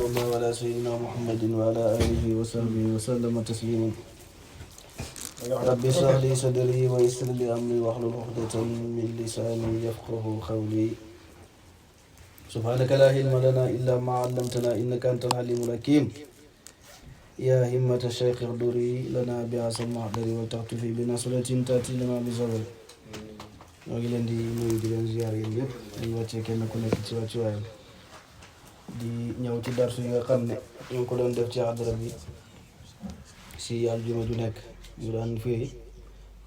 الله على سيدنا محمد وعلى آله وصحبه وسلم تسليما. رب اشرح لي صدري ويسر لي أمري واحلل عقدة من لساني يفقه قولي. سبحانك لا علم لنا إلا ما علمتنا إنك أنت العليم الحكيم. يا همة الشيخ اغدري لنا بعصا المحضر وتعطفي بنصرة تأتي لنا بصبر. ñoo ngi leen di nuyu di leen ziar yéen yëpp di wàccee kenn ku nekk ci wàccuwaayam di ñëw ci darsu yi nga xam ne ñu ngi ko doon def ci àddara bi si aljuma ju nekk ñu daan firi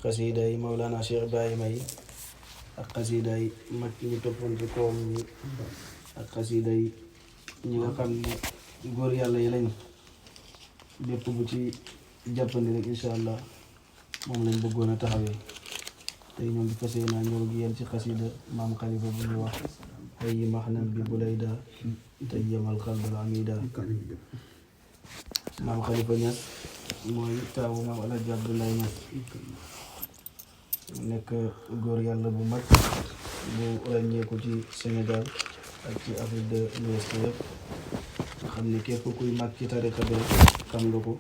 xasida yi Mawlana Cheikh Ibrahima yi ak xasida yi mag ñi toppoon ci kawam ñi ak xasida yi ñi nga xam ne góor yàlla yi lañ bépp bu ci jàppandi rek incha allah moom lañ bëggoon a taxawee. tey ñoo ngi fas yéene ñëw ak yéen ci xasida maam xalifa bu ñuy wax ay maxnan bi bulayda tey yamal xalbal amida. maam xalifa Ñas mooy taawu maam Alaaji Abdoulaye Ñas nekk góor yàlla bu mag bu ràññeeku ci Sénégal ak ci Afrique de l'Ouest yëpp nga xam ne képp kuy mag ci tariqa bi xam nga ko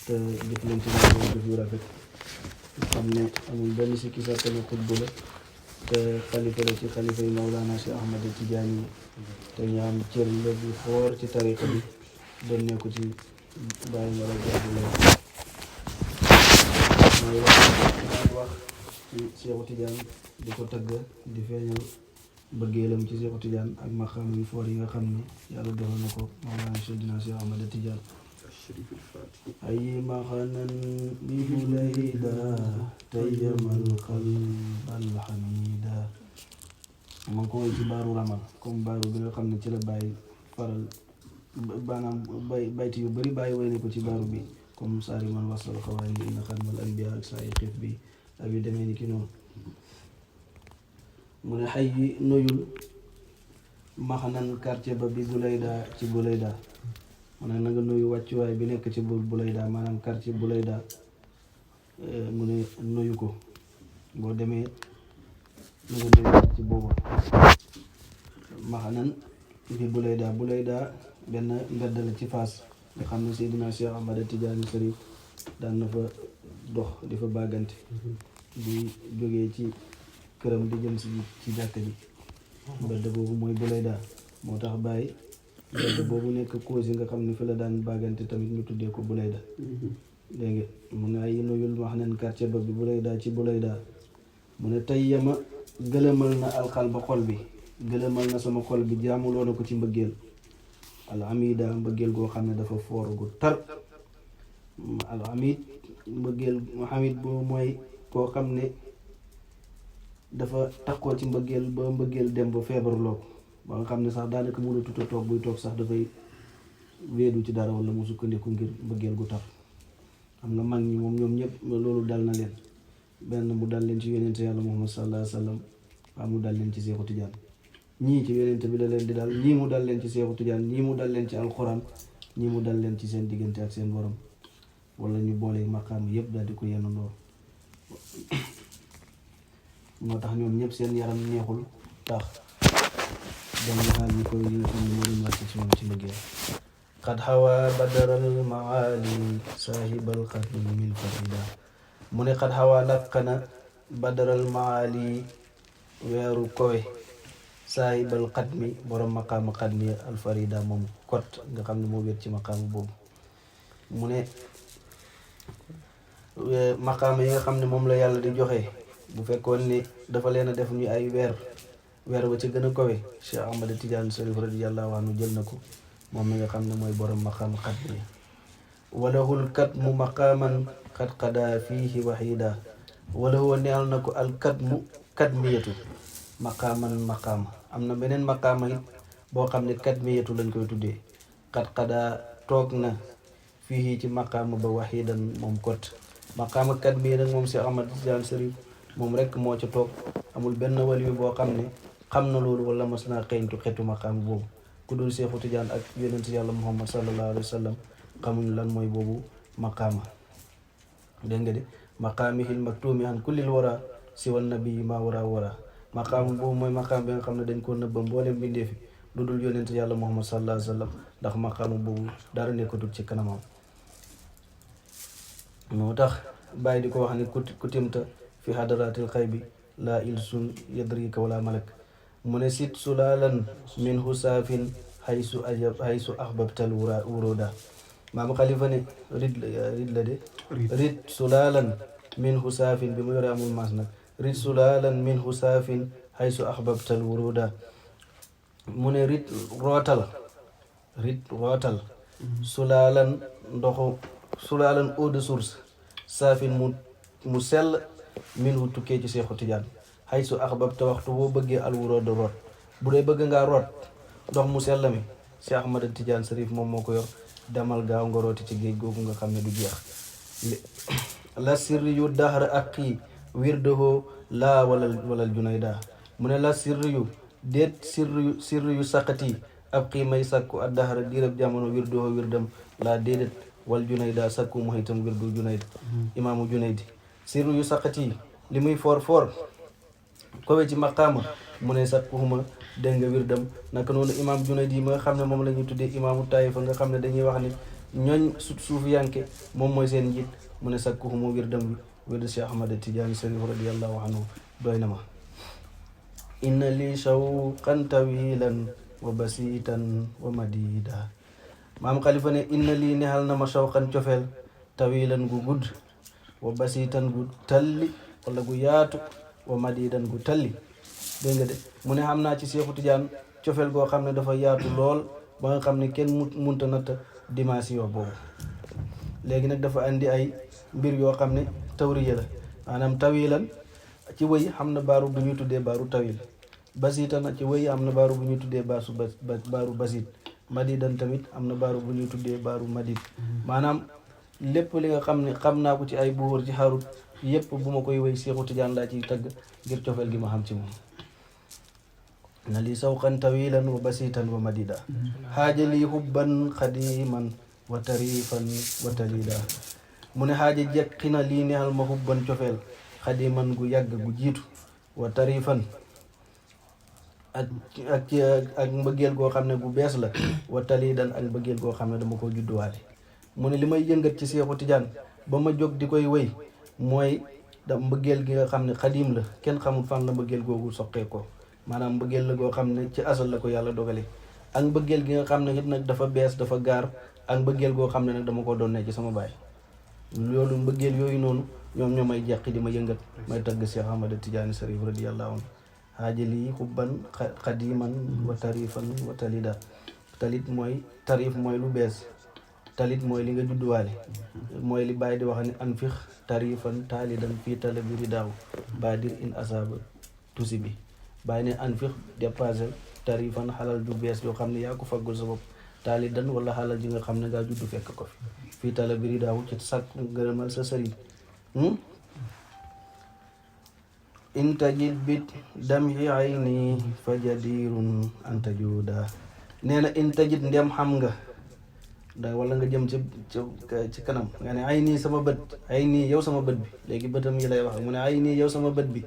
te jëf leen ci jëf yu rafet xam ne amul benn sikki sàkka ne xutbu la te xalifa la ci xalifa yi Mawlana Cheikh Ahmad Tidiane yi te ñu am cër la bu foor ci tariqa bi doon ne ko ci bàyyi nga rajo Abdoulaye mooy wax ci Cheikhu Tidiane di ko tagg di feeñal bëggeelam ci Cheikhu Tidiane ak maqaam yu foor yi nga xam ne yàlla defal na ko Mawlana Cheikh Ahmad Tidiane. أي مخنا ببليدا تيم القلب الحميدا man ko woy ci baaru ramal comme baaru bi nga xam ne ci la bàyyi faral baanaam bayti yu bëri bàyyi woy ne ko ci baaru bi comme saari man wasal xawaay ni inna xadmal anbiya ak saa yi xiif bi ak yu demee ni ki noonu mu ne xay yi noyul maxanan quartier ba bi Bulayda ci Bulayda mu ne na nga nuyu wàccuwaay bi nekk ci Bulayda maanaam quartier Bulayda mu ne nuyu ko boo demee na nga nuyu quartier boobu maxanan bi Bulayda benn mbedd la ci Faas nga xam ne Seydina Cheikh Ahmad Tidiane Sharif daan na fa dox di fa bàggante di jógee ci këram di jëm ci jàkka ji mbedd boobu mooy Bulayda moo tax bàyyi mbedd boobu nekk cause yi nga xam ne fi la daan bàggante tamit ñu tuddee ko Bulayda dégg nga mu ne ay nuyul wax neen quartier ba bi Bulayda ci Bulayda mu ne tey yama gëlëmal na alxal ba xol bi gëlëmal na sama xol bi jaamuloo na ko ci mbëggeel al amida mbëggeel goo xam ne dafa foor gu tar al amid mbëggeel hamid bu mooy koo xam ne dafa takkoo ci mbëggeel ba mbëggeel dem ba feebaruloo ko ba nga xam ne sax daanaka mën a tuta toog buy toog sax dafay wéedu ci dara wala mu sukkandiku ngir mbëggeel gu tar xam nga mag ñi moom ñoom ñëpp loolu dal na leen benn mu dal leen ci yonente yàlla Muhammad sallallahu alayhi wa sallam waa mu dal leen ci Seexu Tijaan ñii ci yonente bi la leen di dal ñii mu dal leen ci Seexu Tijaan ñii mu dal leen ci alxuraan ñii mu dal leen ci seen diggante ak seen borom wala ñu boole maqaam yëpp daal di ko yenn ndoor moo tax ñoom ñëpp seen yaram neexul tax dem xaal yi koy yi nga xam ne moo doon wàcc ci moom ci liggéey qad xawaa badaral maali saahibal xadmil farida mu ne qad xawaa làqana badaral maali weeru kowe saahibal xadmi borom maqaama xadmi alfarida moom kot nga xam ne moo wéet ci maqaama boobu mu ne maqaama yi nga xam ne moom la yàlla di joxe bu fekkoon ni dafa leen a def ñu ay weer ba ci gën a kowe Cheikh Ahmad Tidiane Sharif radiyallahu anhu jël na ko moom mi nga xam ne mooy borom maqaam xadmi walahul kat mu maqaaman xat xadaa fiihi waxida wala huwa neel na ko al kat mu kadmiyatu maqaaman maqaama am na beneen maqaama it boo xam ne kadmiyatu lañ koy tuddee xat xadaa toog na fii ci maqaama ba waxidan moom kot maqaama kadmiya nag moom Cheikh Ahmad Tidiane Sharif moom rek moo ca toog amul benn waliyu boo xam ne xam na loolu wala mas naa xeeñtu xetu maqaam boobu ku dul Seexu Tijaan ak yonent yàlla Muhammad sallallahu alayhi wa sallam xamuñ lan mooy boobu maqaama dégg nga de maqaamihil maktuumi an kullil wara siwa nabii ma wara maqaam boobu mooy maqaam bi nga xam ne dañ koo nëbba mboolem bindeefi lu dul yonent yàlla Muhammad sallallahu alayhi wa sallam ndax maqaamu boobu dara nekkatul ci kanamam. moo tax bàyyi di ko wax ni kutimta fi hadaraatil xaybi laa ilsun yadrika wala malak mu ne sit sulaalan min husaafin haysu ahbabtal wuroda maam xalifa ne rid la de rid sulaalan min husaafin bi mu yore amul maas nag rid sulaalan min husaafin haysu ahbabtal wuroda mu ne rid rootal sulaalan ndoxu sulaalan eau de source saafin mu sell min hu tukkee ci Seexu Tijaan haysu ahbabta waxtu boo bëggee alwuroda root bu dee bëgg ngaa root ndox mu sell mi Cheikh Ahmad Tidiane Sarif moom moo ko yor demal gaaw nga rooti ci géej googu nga xam ne du jeex la sirri yu dahra aqi wirdohoo laa walal junayda mu ne la sirri yu déet sirri yu saqati ab xii may sàkku a dahra diirab jamono wirdohoo wirdam laa déedéet wal junayda sàkku mu itam wirdu junayd imaamu junaydi sirri yu saqati li muy foor kowe ci maqaama mu ne sàkkuhuma dégg nga wirdam naka noonu imaam Junayd yi ma nga xam ne moom la ñuy tuddee imaamu Taayifa nga xam ne dañuy wax ni ñooñ suufi yanke moom mooy seen njiit mu ne sakkuhumu wirdam bi wirdu Cheikh Ahmad Tidiane Sarif radiyallahu anhu doy na ma inna li shawqan tawilan wa basitan wa madida maam Xalifa ne inna lii nexal na ma shawqan cofeel tawilan gu gudd wa basitan gu talli wala gu yaatu wa madidan gu talli dégg nga de mu ne xam naa ci Seexu Tijaan cofeel goo xam ne dafa yaatu lool ba nga xam ne kenn munta natt dimension boobu. léegi nag dafa andi ay mbir yoo xam ne tawriya la maanaam tawilan ci wëy xam na baaru bu ñuy tuddee baaru tawil basitan ci wëy am na baaru bu ñuy tuddee baaru basit madidan tamit am na baaru bu ñuy tuddee baaru madid maanaam lépp li nga xam ne xam naa ko ci ay buur ci xarut yépp bu ma koy wëy Seexu Tijaan laa ciy tagg ngir cofeel gi ma xam ci moom na li sawqan tawilan wa basitan wa madida xaaja lii hubban xadiman wa tarifan wa talida mu ne xaaja jekki na lii neexal ma hubban cofeel xadiman gu yàgg gu jiitu wa tarifan ak mbëggeel goo xam ne gu bees la wa talidan ak mbëggeel goo xam ne dama ko judduwaale mu ne li may yëngat ci Seexu Tijaan ba ma jóg di koy wëy mooy da mbëggeel gi nga xam ne xadim la kenn xamul fan la mbëggeel googu soqee ko maanaam mbëggeel la goo xam ne ci asal la ko yàlla dogale ak mbëggeel gi nga xam ne it nag dafa bees dafa gaar ak mbëggeel goo xam ne nag dama ko doonee ci sama baay loolu mbëggeel yooyu noonu ñoom ñoo may jeqi di ma yëngat may tagg Cheikh Ahmad Tidiane Sarif radiyallahu anhu xaajali xubban xadiman wa tarifan wa talida talit mooy tarif mooy lu bees talit mooy li nga judduwaale mooy li bàyyi di wax ni anfix tarifan taalidan fii talabi ridaaw baadir in asaba tusi bi bàyyi ne anfix dépassé tarifan xalal ju bees yoo xam ne yaa ko faggul sa bopp taalidan wala xalal ji nga xam ne ngaa juddu fekk ko fi fii talabi ridaaw ci sàkk ngërëmal sa sëriñ in tajid bit damhi ayni fa jadirun anta juuda nee na in tajid ndem xam nga da wala nga jëm ci kanam nga ne ay nii sama bët ay nii yow sama bët bi léegi bëtam yi lay wax mu ne ay nii yow sama bët bi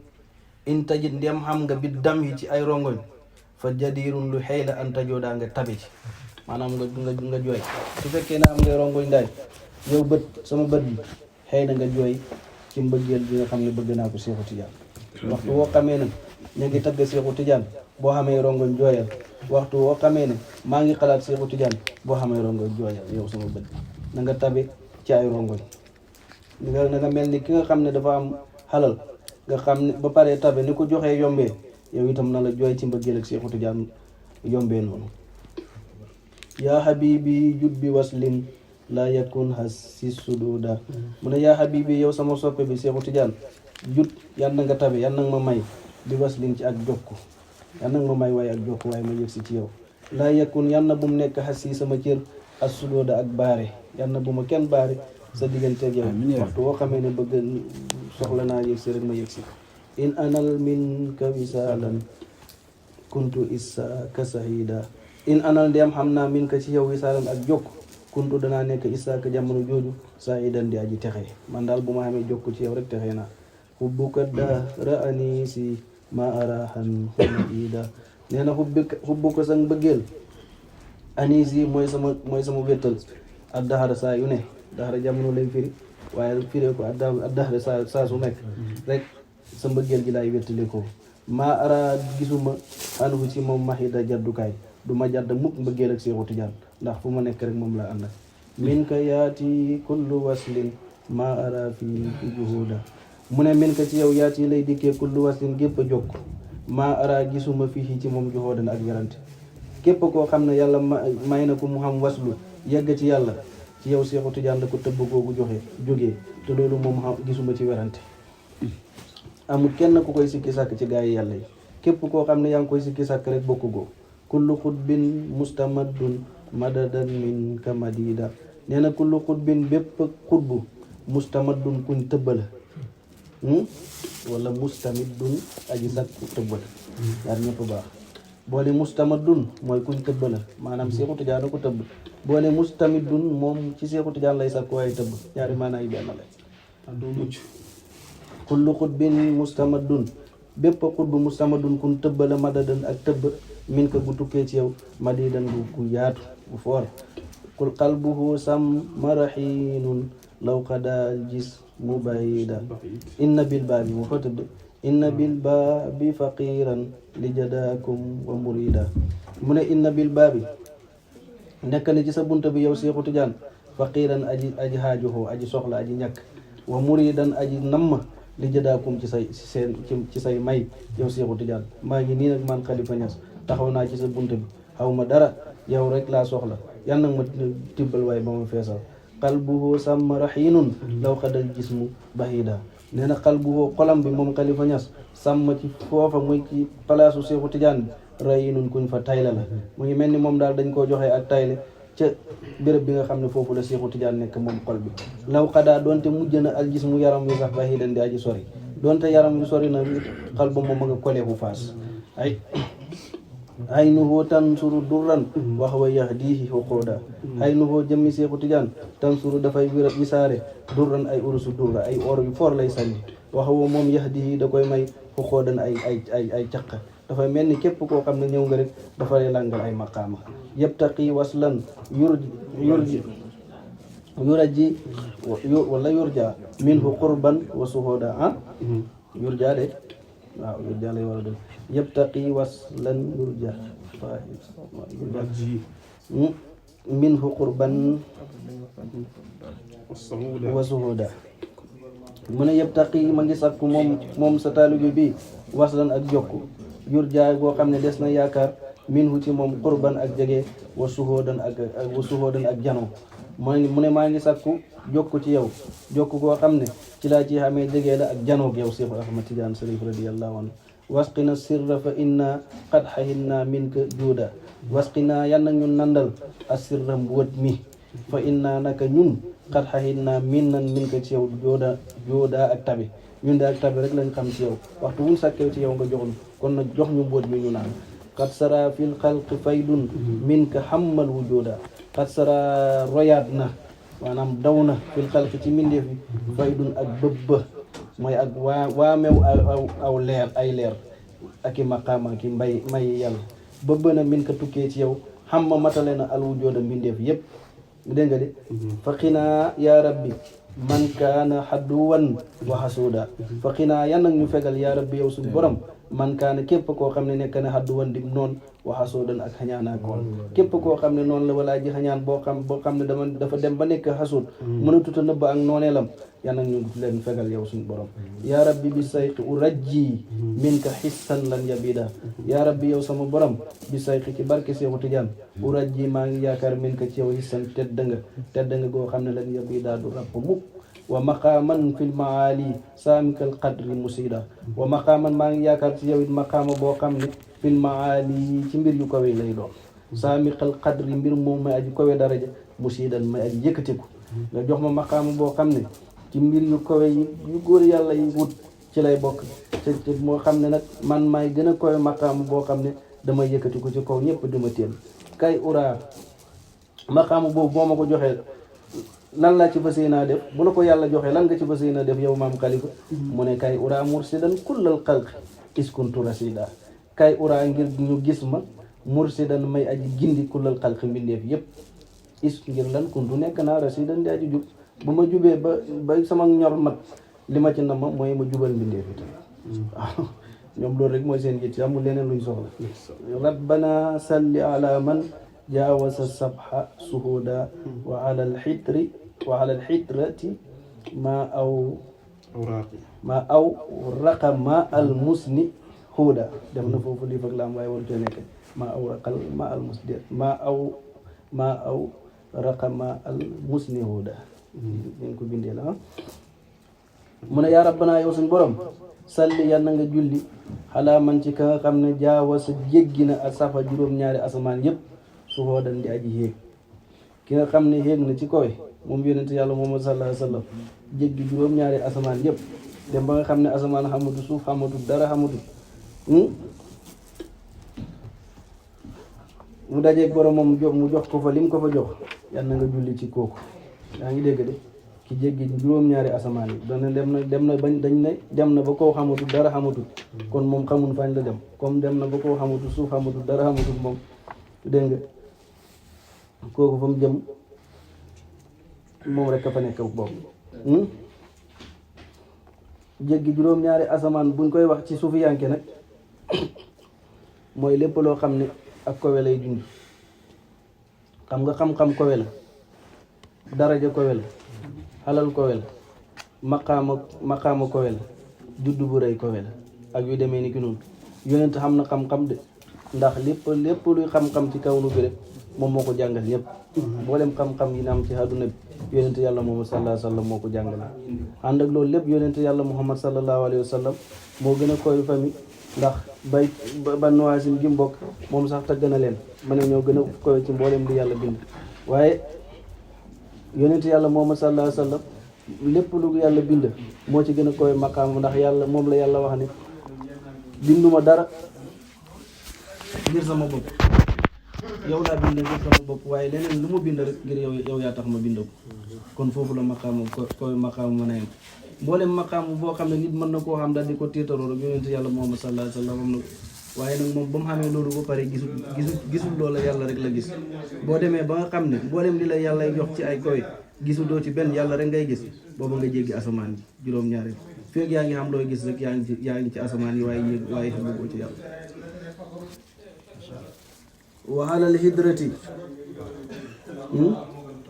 in tajid ndem xam nga bit dam yi ci ay rongoñ fa jadirun lu xëy la anta juuda nga tabi ci maanaam nga jooy su fekkee na am ngay rongoñ daal yow bët sama bët bi xëy na nga jooy ci mbëggeel bi nga xam ne bëgg naa ko Seexu Tijaan waxtu woo xamee nag ñu ngi tagg Seexu Tijaan boo xamee rongoñ jooyal waxtu woo xamee ne maa ngi xalaat Seexu Tijaan boo xamee rongoñ jooyal yow sama bët na nga tabe ci ay rongoñ na nga mel ni ki nga xam ne dafa am xalal nga xam ne ba pare tabe ni ko joxee yombee yow itam na la jooy ci mbëggeel ak Seexu Tijaan yombee noonu yaa habibi jut bi waslin laa yakun hasi sududa mu ne yaa habibi yow sama soppe bi Seexu Tijaan jut yal na nga tabe yal na nga ma may bi waslin ci ak jokku yal na nga ma may waaye ak jokku waaye ma yëgsi ci yow laa yakun yal na bu mu nekk hasi sama cër as sududa ak baare yal na bu ma kenn baare sa diggante ak yow waxtu woo xamee ne bëgg soxla naa yëgsi rek ma yëgsi in anal min ka wisaalan kuntu issa ka sahida in anal ndem xam naa min ka ci yow wisaalan ak jokk kuntu danaa nekk issa ka jamono jooju sahidan di aji texe man daal bu ma xamee jokk ci yow rek texe naa hubbuka dahra anisi ma arahan humida nee na xubbu ko sa mbëggeel anis yi mooy sama wéttal ak daxara saa yu ne daxara jamono lay firi waaye firee ko ak daxara saa su nekk rek sa mbëggeel gi laay wéttali ko maa ara gisuma anufu ci moom mahida jaddukaay du ma jadd mukk mbëggeel ak Seexu Tijaan ndax fu ma nekk rek moom laa ànd ak min ka yaati kullu waslin maa ara fii juhuda mu ne min ka ci yow yaati lay dikkee kullu waslin gépp a jokk maa ara gisuma fii ci moom juhudan ak werante képp koo xam ne yàlla may na ko mu xam waslu yegg ci yàlla ci yow Seexu Tijaan la ko tëbb googu jógee te loolu moom gisuma ci werante amul kenn ku koy sikki sàkk ci gaa yi yàlla yi képp koo xam ne yaa ngi koy sikki sàkk rek bokk goo kullu xutbin mustamaddun madadan min ka madida nee na kullu xutbin bépp xutbu mustamaddun kuñ tëbbala wala mustamiddun aji sàkku tëbbala ñaar ñëpp baax boo ne mustamaddun mooy kuñ tëbbala maanaam Seexu Tijaan a ko tëbb boo ne mustamiddun moom ci Seexu Tijaan lay sàkku waaye tëbb ñaari maanaa yi benn la doo mucc kullu xutbin mustamaddun bépp xutbu mustamaddun kuñ tëbbala madadan ak tëbb min ka gu tukkee ci yow madidan gu yaatu gu foor kul qalbuhu sam marahinun law qadal gis mubayida inna bil baabi mu fa tëdd inna bil baabi faqiran li jadakum wa murida mu ne inna bil baabi nekk na ci sa bunta bi yow Seexu Tijaan faqiran aji xaajuhoo aji soxla aji ñàkk wa muridan aji namm li jadaakum ci say may yow Seexu Tijaan maa ngi nii nag man Khalifa Niass taxaw naa ci sa bunta bi xaw ma dara yow rek laa soxla yal nag ma tibbal waaye ba ma feesal qalbuhu sàmm rahinun law xadal jismu bahida nee na qalbuhu xolam bi moom Khalifa Niass sàmm ci foofa muy ci palaasu Seexu Tijaan bi rahinun kuñ fa tayle la mu ngi mel ni moom daal dañ koo joxee ak tayle ca béréb bi nga xam ne foofu la Seexu Tijaan nekk moom xol bi law xadaa doonte mujj na al jismu yaram wi sax bahidan di aji sori doonte yaram wi sori na xal ba moom a nga koleeku faas aynuhu tansuru durran wa huwa yahdihi huquda aynuhu jëmmi Seexu Tijaan tansuru dafay wisaare durran ay urusu durra ay or yu foor lay sànni wa huwa moom yahdihi da koy may huqudan ay caq dafay mel ni képp koo xam ne ñëw nga rek dafa lay langal ay maqaama yabtaqi waslan yuraji wala yurja minhu qurban wa suhuda yurja de waaw yurja lay war a doon yabtaqi waslan yurja minhu qurban wa suhuda mu ne yabtaqi ma ngi sàkku moom sa taalibe bi waslan ak jokku yurja goo xam ne des na yaakaar minhu ci moom qurban ak jege wa suhudan ak jano mu ne maa ngi sàkku jokku ci yow jokku goo xam ne ci laa ci xamee jege la ak janoog yow Seexu Ahmad Tijaan Sariif radiyallahu anhu wasqina sirra fa inna qad xahinna minka juuda wasqina yan nag ñun nandal as sirra mbuwat mi fa inna naka ñun qad xahinna minka ci yow jooda ak tabi ñun de ak tabi rek lañ xam ci yow waxtu wuñ sàkkee ci yow nga jox ñu kon nag jox ñu mbuwat mi ñu naan qad sara fil xalqi faydun minka xammal wujuda qad sara royaat na maanaam daw na fil xalqi ci mbindeef yi faydun ak bëbba mooy ak waamew aw leer ay leer ak i maqaama ki may yàlla bëbba na min ka tukkee ci yow xam ma matale na al wujooda mbindeef yépp dégg nga de fa xinaa yaa rabbi man kaana xadduwan wa xasuuda fa xinaa yan nag ñu fegal yaa rabbi yow suñu borom man kaana képp koo xam ne nekk na xadduwan dim noonu wa xasuudan ak xañaanaakoon képp koo xam ne noonu la walaa ji xañaan boo xam ne dafa dem ba nekk xasuud mënatuta nëbb ak nooneelam yan nag ñu leen fegal yow suñu borom yaa rabbi bi sayqi u rajji min ka xissan lan yabida yaa rabbi yow sama borom bi sayqi ci barke Seexu Tijaan u rajji maa ngi yaakaar min ka ci yow xissan tedd nga goo xam ne lan yabida du rapp mukk wa maqaaman fil maali saamikal qadri musida wa maqaaman maa ngi yaakaar ci yow it maqaama boo xam ne fil maali ci mbir yu kawe lay doon saamikal qadri mbir moom may aji kawe daraja musidan may aji yëkkatiku nga jox ma maqaama boo xam ne ci mbir yu kawe yi yu góor yàlla yi wut ci lay bokk te moo xam ne nag man maay gën a kawe maqaama boo xam ne dama yëkkatiku ci kaw ñëpp dima téel kay ura maqaama boobu boo ma ko joxee lan laa ci fas yéenaa def bu la ko yàlla joxee lan nga ci fas yéenaa def yow maam Khalifa mu ne kay ura mursidan kullal xalqi iskuntu rasida kay uraa ngir ñu gis ma mursidan may aji gindi kullal xalqi mbindeef yépp is ngir lan kuntu nekk naa rasidan di aji jub bu ma jubee ba sama ñor mat li ma ci nama mooy ma jubal mbindeef yi waaw ñoom loolu rek mooy seen yitt amul leneen luñ soxla rabbana salli ala man jaawasa sabha suhuda wa ala alxitrati ma aw raqa ma al musni huda def na foofu lii fag laam waaye waru coo nekk ma aw raqal ma al musni ma aw raqa ma al musni huda dañ ko bindee la mu ne yaa rabbana yow suñ borom salli yal na nga julli xalaa man ci ka nga xam ne jaawasa jéggi na ak safa juróom-ñaari asamaan yépp su hoodan di aji yéeg ki nga xam ne yéeg na ci koy moom yonent yàlla Muhammad sallallahu alayhi wa sallam jéggi juróom-ñaari asamaan yépp dem ba nga xam ne asamaan xamatu suuf xamatu dara xamatu mu dajeeg borom moom mu jox ko fa lim ko fa jox yal na nga julli ci kooku yaa ngi dégg de ki jéggi juróom-ñaari asamaan yi dana dem na bañ dañ ne dem na ba koo xamatu dara xamatu kon moom xamul fañ la dem comme dem na ba koo xamatu suuf xamatu dara xamatu moom dégg nga kooku fa mu jëm moom rek a fa nekk boobu jéggi juróom-ñaari asamaan buñ koy wax ci suufiyanke nag mooy lépp loo xam ne ak kowe lay dund xam nga xam-xam kowe la daraja kowe la xalal kowe la maqaama kowe la juddu bu rëy kowe la ak yu demee ni ki noonu yonent xam na xam-xam de ndax lépp luy xam-xam ci kaw nu bi rek moom moo ko jàngal ñëpp mboolem xam-xam yi na am ci àdduna bi yonent yàlla Muhammad sallallahu alayhi wa sallam moo ko jàngale ànd ak loolu lépp yonent yàlla Muhammad sallallahu alayhi wa sallam moo gën a koy famille ndax Banu Haasim gi mbokk moom sax tagg na leen ma ne ñoo gën a koy ci mboolem li yàlla bind waaye yonent yàlla Muhammad sallallahu alayhi wa sallam lépp lu yàlla bind moo ci gën a koy maqaam ndax yàlla moom la yàlla wax ne binduma dara ngir sama bopp yow laa bind ngir sama bopp waaye leneen lu mu bind rek ngir yow yaa tax ma bind ko kon foofu la maqaam koy maqaam mën a yem mboolem maqaam boo xam ne nit mën na koo xam daal di ko tiitaroo rek yonent yàlla Muhammad sallallahu alayhi wa sallam am na waaye nag moom ba mu xamee loolu ba pare gisul loola yàlla rek la gis boo demee ba nga xam ne mboolem li la yàlla jox ci ay koy gisul doo ci benn yàlla rek ngay gis booba nga jéggi asamaan yi juróom-ñaari feeg yaa ngi xam looy gis rek yaa ngi ci asamaan yi waaye xamagoo ci yàlla wa alal hidrati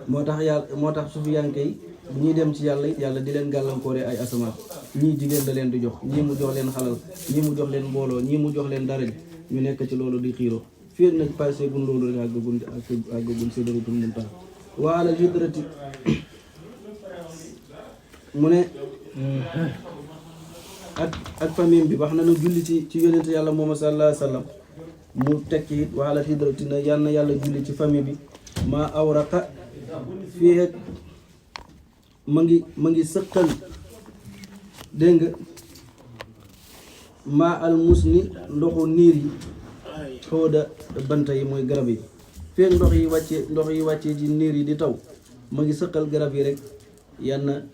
moo tax sufiyanke yi bu ñuy dem ci yàlla di leen gàllankoore ay asamaan ñii jigéen da leen di jox ñii mu jox leen xalal ñii mu jox leen mbooloo ñii mu jox leen dara ñu nekk ci loolu di xiiroo fii nag passé gun loolu rek àggagun sidratul muntaha wa alal hidrati mu ne ak famille bi wax na nu julli ci yonent yàlla Muhammad sallallahu alayhi wa sallam mu tekki it wa alal hidrati na yal na yàlla julli ci famille bi maa awraqa fii ma ngi sëqal dégg nga maa al musni ndoxu niir yi xooda banta yi mooy garab yi feeg ndox yi wàccee ci niir yi di taw ma ngi sëqal garab yi rek yann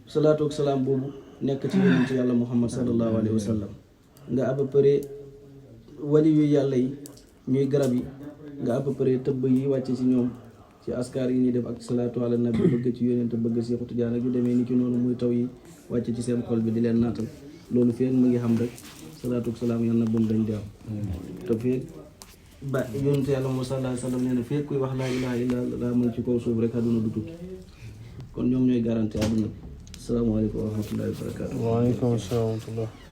salaatu ak salaam boobu nekk ci yonent yàlla Muhammad sallallahu alayhi wa sallam nga à peu près wali yu yàlla yi ñuy garab yi nga à peu près tëbb yi wàcce ci ñoom ci askar yi ñuy def ak salaatu ala nabi bëgg ci yonent bëgg Seexu Tijaan ak yu demee ni ci noonu muy taw yi wàcce ci seen xol bi di leen naatal loolu feeg mu ngi xam rek salaatu ak salaam yal na bum dañ di am te feeg ba yonent yàlla Muhammad sallallahu alayhi wa sallam nee na feeg kuy wax laa ilaha illa laa mën ci kaw suuf rek àdduna du tukki kon ñoom ñooy garanti àdduna bi asalaamaaleykum wa rahmatullahi wa barakatu. waaleykum salaam wa rahmatullah.